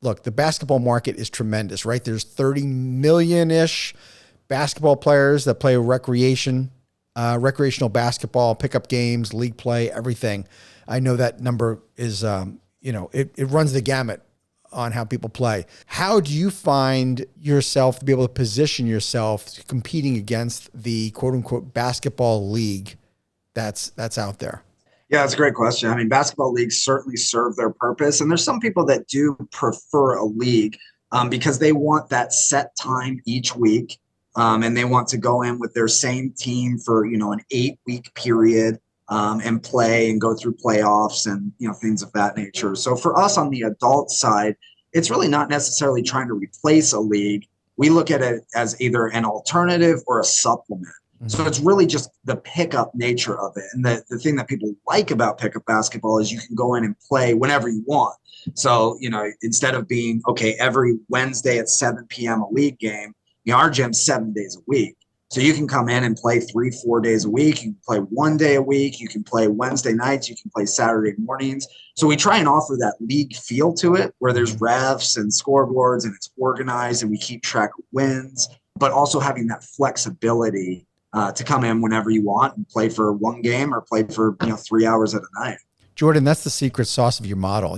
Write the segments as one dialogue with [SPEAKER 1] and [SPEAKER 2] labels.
[SPEAKER 1] look, the basketball market is tremendous, right? There's 30 million-ish basketball players that play recreational basketball, pickup games, league play, everything. I know that number is, it runs the gamut on how people play. How do you find yourself to be able to position yourself competing against the quote unquote basketball league that's out there?
[SPEAKER 2] Yeah, that's a great question. I mean, basketball leagues certainly serve their purpose, and there's some people that do prefer a league because they want that set time each week, and they want to go in with their same team for an 8-week period and play and go through playoffs and things of that nature. So for us on the adult side, it's really not necessarily trying to replace a league. We look at it as either an alternative or a supplement. So it's really just the pickup nature of it. And the thing that people like about pickup basketball is you can go in and play whenever you want. So, instead of being, okay, every Wednesday at 7 p.m. a league game, our gym's 7 days a week. So you can come in and play 3-4 days a week. You can play 1 day a week. You can play Wednesday nights. You can play Saturday mornings. So we try and offer that league feel to it where there's refs and scoreboards and it's organized and we keep track of wins, but also having that flexibility to come in whenever you want and play for one game or play for 3 hours at a night.
[SPEAKER 1] Jordan, that's the secret sauce of your model,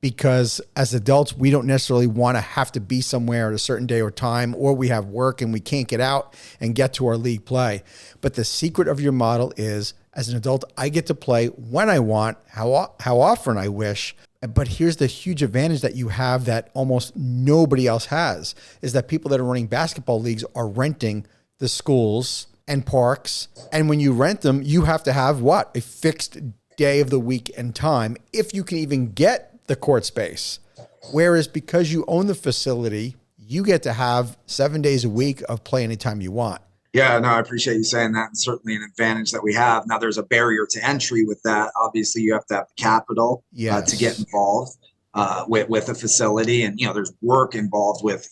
[SPEAKER 1] because as adults, we don't necessarily want to have to be somewhere at a certain day or time, or we have work and we can't get out and get to our league play. But the secret of your model is, as an adult, I get to play when I want, how often I wish. But here's the huge advantage that you have that almost nobody else has, is that people that are running basketball leagues are renting the schools and parks. And when you rent them, you have to have a fixed day of the week and time, if you can even get the court space. Whereas because you own the facility, you get to have 7 days a week of play anytime you want.
[SPEAKER 2] Yeah, no, I appreciate you saying that. And certainly an advantage that we have. Now there's a barrier to entry with that. Obviously you have to have the capital to get involved with a facility. And, there's work involved with,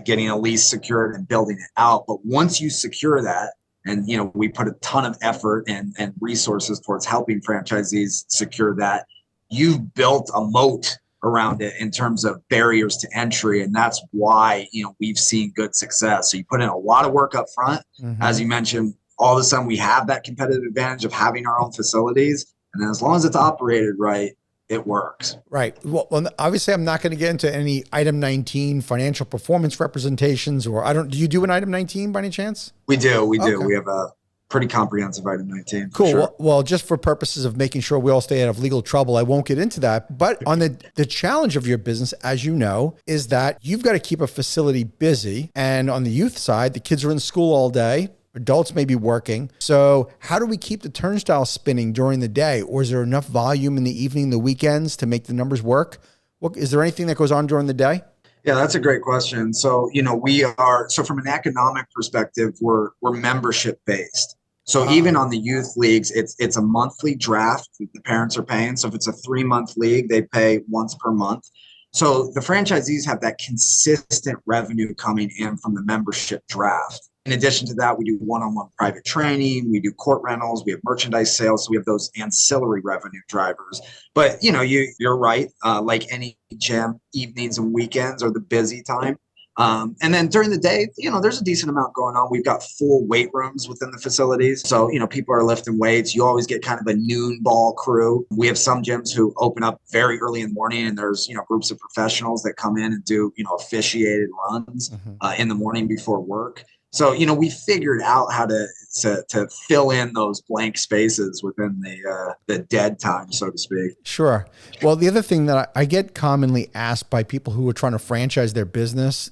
[SPEAKER 2] getting a lease secured and building it out. But once you secure that, and, we put a ton of effort and resources towards helping franchisees secure that, you've built a moat around it in terms of barriers to entry. And that's why, we've seen good success. So you put in a lot of work up front. As you mentioned, all of a sudden we have that competitive advantage of having our own facilities. And then as long as it's operated right, it works.
[SPEAKER 1] Right. Well, obviously I'm not going to get into any item 19 financial performance representations, do you do an item 19 by any chance?
[SPEAKER 2] We do.
[SPEAKER 1] Okay.
[SPEAKER 2] We have a pretty comprehensive item 19.
[SPEAKER 1] Cool.
[SPEAKER 2] Sure.
[SPEAKER 1] Well, just for purposes of making sure we all stay out of legal trouble, I won't get into that. But on the challenge of your business, as you know, is that you've got to keep a facility busy. And on the youth side, the kids are in school all day. Adults may be working. So how do we keep the turnstile spinning during the day? Or is there enough volume in the evening, the weekends to make the numbers work? Is there anything that goes on during the day?
[SPEAKER 2] Yeah, that's a great question. So, so from an economic perspective, we're membership based. So even on the youth leagues, it's a monthly draft that the parents are paying. So if it's a 3-month league, they pay once per month. So the franchisees have that consistent revenue coming in from the membership draft. In addition to that, we do one-on-one private training, we do court rentals, we have merchandise sales, so we have those ancillary revenue drivers. But you're right, like any gym, evenings and weekends are the busy time. And then during the day, there's a decent amount going on. We've got full weight rooms within the facilities. So, people are lifting weights. You always get kind of a noon ball crew. We have some gyms who open up very early in the morning, and there's, groups of professionals that come in and do, officiated runs in the morning before work. So, we figured out how to fill in those blank spaces within the dead time, so to speak.
[SPEAKER 1] Sure. Well, the other thing that I get commonly asked by people who are trying to franchise their business,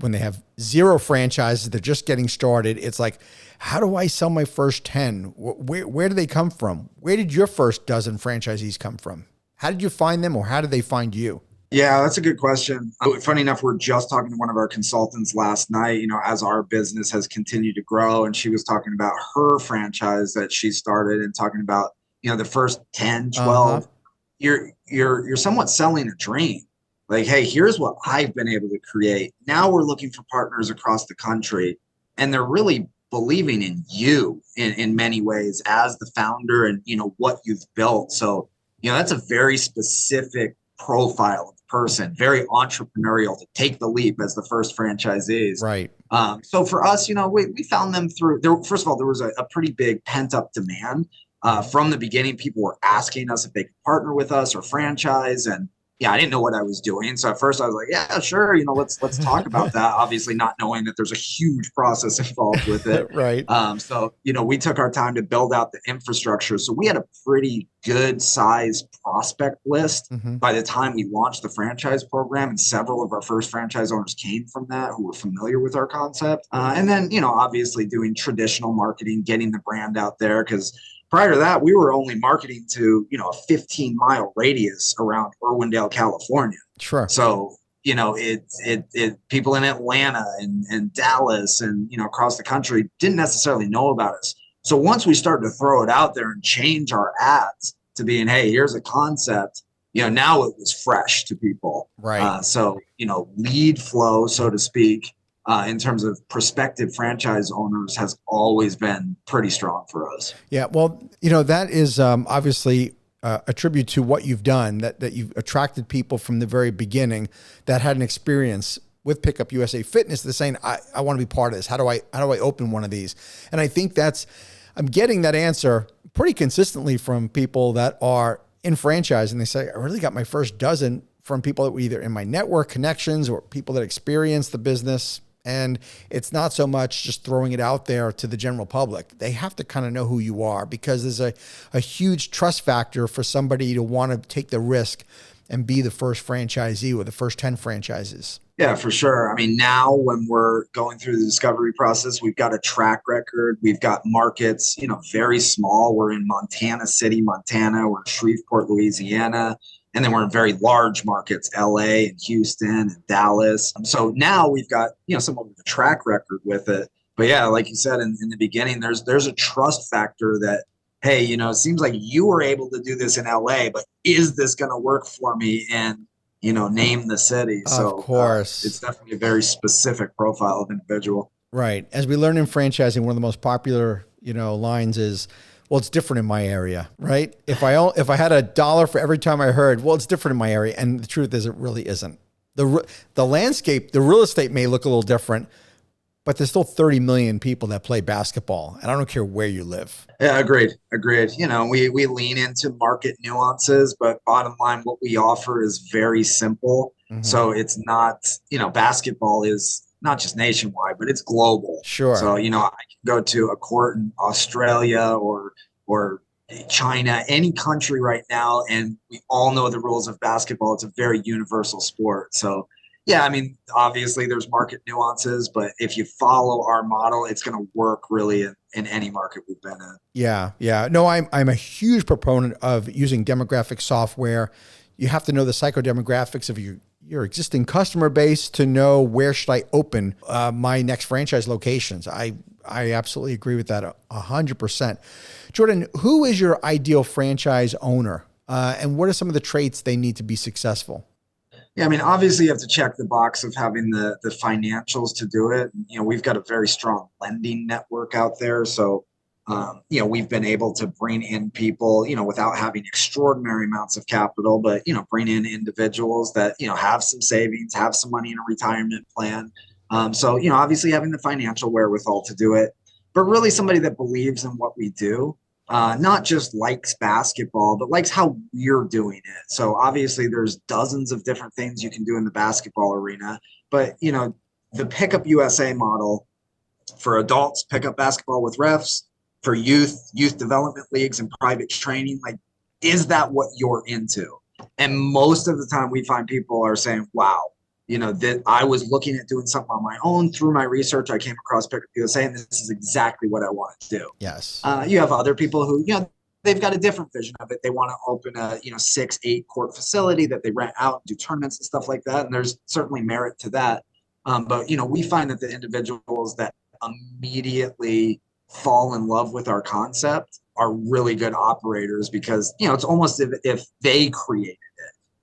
[SPEAKER 1] when they have 0 franchises, they're just getting started. It's like, how do I sell my first 10? Where do they come from? Where did your first dozen franchisees come from? How did you find them, or how did they find you?
[SPEAKER 2] Yeah, that's a good question. Funny enough, we're just talking to one of our consultants last night, as our business has continued to grow. And she was talking about her franchise that she started and talking about, the first 10, 12. You're somewhat selling a dream. Like, hey, here's what I've been able to create. Now we're looking for partners across the country. And they're really believing in you in many ways as the founder and, what you've built. So, that's a very specific profile of person, very entrepreneurial to take the leap as the first franchisees.
[SPEAKER 1] Right.
[SPEAKER 2] So for us, we found them through there. First of all, there was a pretty big pent up demand. From the beginning, people were asking us if they could partner with us or franchise. And yeah, I didn't know what I was doing. So at first I was like, yeah, sure. Let's talk about that. Obviously not knowing that there's a huge process involved with it.
[SPEAKER 1] Right.
[SPEAKER 2] So we took our time to build out the infrastructure. So we had a pretty good size prospect list by the time we launched the franchise program. And several of our first franchise owners came from that who were familiar with our concept. And then, obviously doing traditional marketing, getting the brand out there, because prior to that, we were only marketing to, a 15-mile radius around Irwindale, California.
[SPEAKER 1] Sure.
[SPEAKER 2] So, people in Atlanta and Dallas and, across the country didn't necessarily know about us. So once we started to throw it out there and change our ads to being, hey, here's a concept, now it was fresh to people.
[SPEAKER 1] Right.
[SPEAKER 2] So, lead flow, so to speak, in terms of prospective franchise owners has always been pretty strong for us.
[SPEAKER 1] Yeah. Well, that is obviously a tribute to what you've done, that you've attracted people from the very beginning that had an experience with Pickup USA Fitness. They're saying, I want to be part of this. How do I open one of these? And I think I'm getting that answer pretty consistently from people that are in franchise. And they say, I really got my first dozen from people that were either in my network connections or people that experienced the business. And it's not so much just throwing it out there to the general public. They have to kind of know who you are, because there's a huge trust factor for somebody to want to take the risk and be the first franchisee or the first 10 franchises.
[SPEAKER 2] Yeah, for sure. I mean, now when we're going through the discovery process, we've got a track record. We've got markets, very small. We're in Montana City, Montana. We're in Shreveport, Louisiana. And then we're in very large markets, LA and Houston and Dallas. So now we've got, somewhat of a track record with it. But yeah, like you said in the beginning, there's a trust factor that, hey, it seems like you were able to do this in LA, but is this going to work for me in, name the city? So
[SPEAKER 1] of course,
[SPEAKER 2] it's definitely a very specific profile of individual.
[SPEAKER 1] Right. As we learn in franchising, one of the most popular, lines is, well, it's different in my area, right? If I had $1 for every time I heard, well, it's different in my area. And the truth is, it really isn't. The landscape, the real estate may look a little different, but there's still 30 million people that play basketball. And I don't care where you live.
[SPEAKER 2] Yeah, agreed. We lean into market nuances, but bottom line, what we offer is very simple. So it's not, basketball is not just nationwide, but it's global.
[SPEAKER 1] Sure.
[SPEAKER 2] So, I can go to a court in Australia or China, any country right now, and we all know the rules of basketball. It's a very universal sport. So, yeah, I mean, obviously there's market nuances, but if you follow our model, it's going to work really in any market we've been in.
[SPEAKER 1] Yeah. Yeah. No, I'm a huge proponent of using demographic software. You have to know the psychodemographics of your existing customer base to know where should I open my next franchise locations. I absolutely agree with that 100%. Jordan, who is your ideal franchise owner? And what are some of the traits they need to be successful?
[SPEAKER 2] Yeah, I mean, obviously you have to check the box of having the financials to do it. We've got a very strong lending network out there. So, we've been able to bring in people, without having extraordinary amounts of capital, but, bring in individuals that, have some savings, have some money in a retirement plan. So, obviously having the financial wherewithal to do it, but really somebody that believes in what we do. Not just likes basketball, but likes how we're doing it. So obviously there's dozens of different things you can do in the basketball arena, but the Pickup USA model for adults, pickup basketball with refs, for youth development leagues and private training, like, is that what you're into? And most of the time we find people are saying, wow, that I was looking at doing something on my own. Through my research, I came across Pickup USA, and this is exactly what I want to do.
[SPEAKER 1] Yes.
[SPEAKER 2] You have other people who, they've got a different vision of it. They want to open a, 6-8 court facility that they rent out and do tournaments and stuff like that. And there's certainly merit to that. But we find that the individuals that immediately fall in love with our concept are really good operators, because, it's almost if they created it.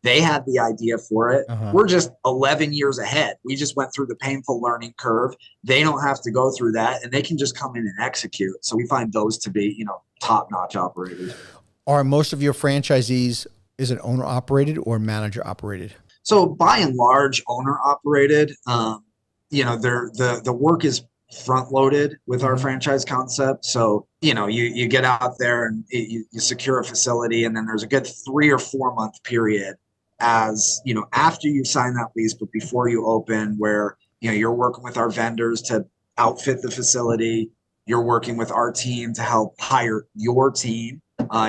[SPEAKER 2] They had the idea for it. We're just 11 years ahead. We just went through the painful learning curve. They don't have to go through that, and they can just come in and execute. So we find those to be, top-notch operators.
[SPEAKER 1] Are most of your franchisees, is it owner operated or manager operated?
[SPEAKER 2] So by and large, owner operated. The work is front loaded with our franchise concept. So you get out there and you secure a facility, and then there's a good 3 or 4 month period as after you sign that lease, but before you open, where you're working with our vendors to outfit the facility. You're working with our team to help hire your team.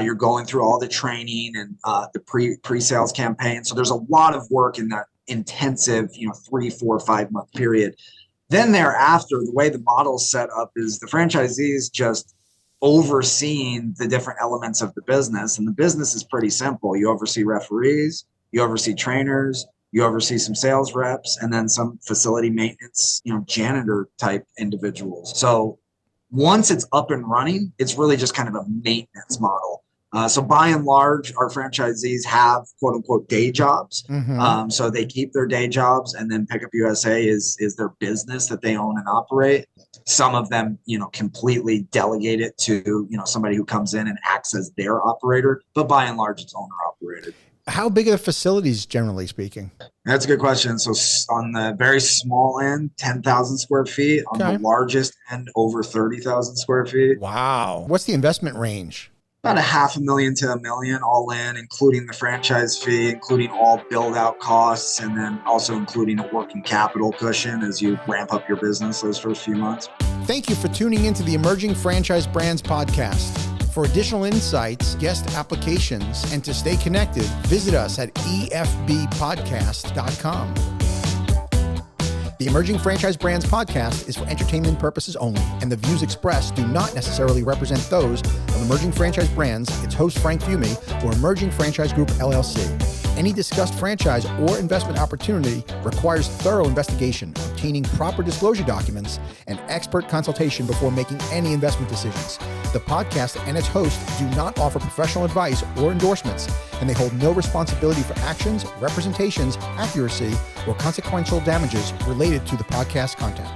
[SPEAKER 2] You're going through all the training and the pre-sales campaign. So there's a lot of work in that intensive, 3, 4, 5 month period. Then thereafter, the way the model is set up is the franchisees just overseeing the different elements of the business. And the business is pretty simple. You oversee referees, you oversee trainers, you oversee some sales reps, and then some facility maintenance, janitor type individuals. So once it's up and running, it's really just kind of a maintenance model. So by and large, our franchisees have quote unquote day jobs. So they keep their day jobs, and then Pickup USA is their business that they own and operate. Some of them, completely delegate it to, somebody who comes in and acts as their operator, but by and large, it's owner operated.
[SPEAKER 1] How big are the facilities, generally speaking?
[SPEAKER 2] That's a good question. So on the very small end, 10,000 square feet. On the largest end, over 30,000 square feet.
[SPEAKER 1] Wow. What's the investment range?
[SPEAKER 2] About $500,000 to $1 million all in, including the franchise fee, including all build out costs, and then also including a working capital cushion as you ramp up your business those first few months.
[SPEAKER 1] Thank you for tuning into the Emerging Franchise Brands podcast. For additional insights, guest applications, and to stay connected, visit us at efbpodcast.com. The Emerging Franchise Brands podcast is for entertainment purposes only, and the views expressed do not necessarily represent those of Emerging Franchise Brands, its host Frank Fumey, or Emerging Franchise Group, LLC. Any discussed franchise or investment opportunity requires thorough investigation, obtaining proper disclosure documents, and expert consultation before making any investment decisions. The podcast and its host do not offer professional advice or endorsements, and they hold no responsibility for actions, representations, accuracy, or consequential damages related to the podcast content.